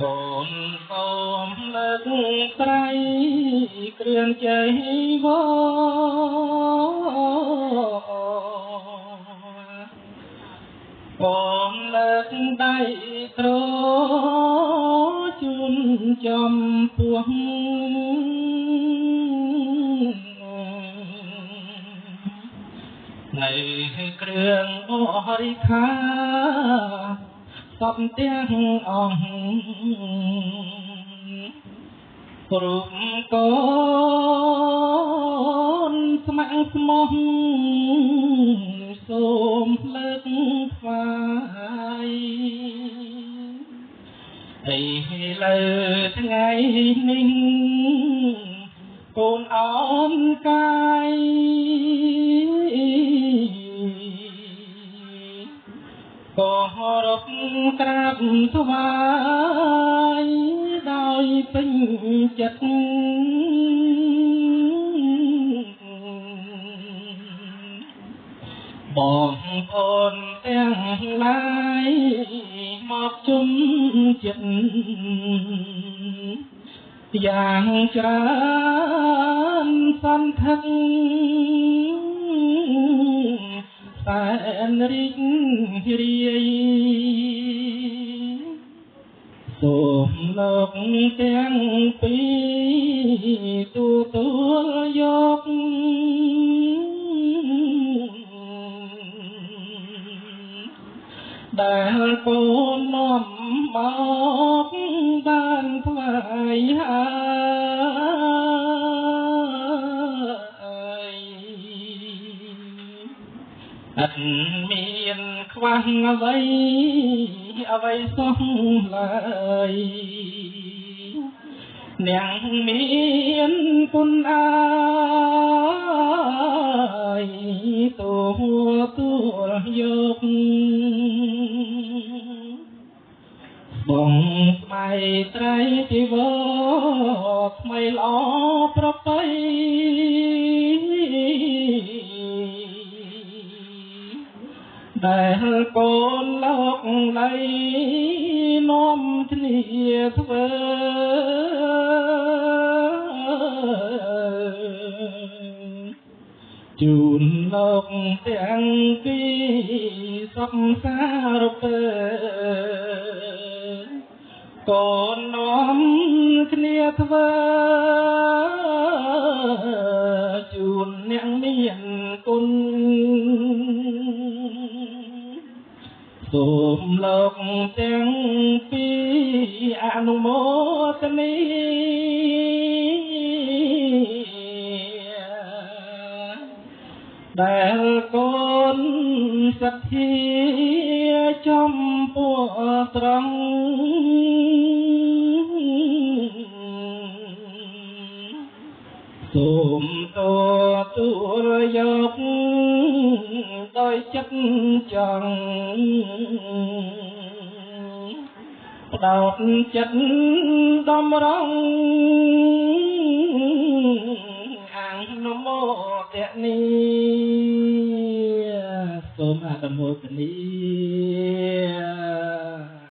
អូនសូមលើកត្រៃគ្រឿងជ័យវអូនលើកដៃទ្រជូនចំពោះនៃគ្រឿងបរិខាសពទាំងអង្គរូបកូនស្ម័គ្រស្មោះសូមលើកថ្វាយឥឡូវថ្ងៃនេះកូនអនកាយក៏រកក្រាបថ្វាយដោយពេញចិត្តបងប្អូនទាំងឡាយមកជុំចិត្តយ៉ាងច្រើនសន្ធឹកសែនរីករាយសូមលោកទាំងពីរទទួលយកដែលកូននាំមកបានថ្វាយហើយអត់មានខ្វះអ្វីសោះឡើយនាងមានគុណអើយទទួលយកបងស្បៃត្រៃជីវរថ្មីល្អប្រពៃដែលកូនលោកលៃនាំគ្នាធ្វើជូនលោកទាំងពីរសុខសារពើកូននាំគ្នាធ្វើជូនអ្នកមានគុណសូមលោកទាំងពីរអនុមោទនាដែលកូនសទ្ធាចំពោះត្រង់សូមទទួលយកដោយចិត្តចង់ផ្ដោតចិត្តដំរងអនុមោទនាសូមអនុមោទនា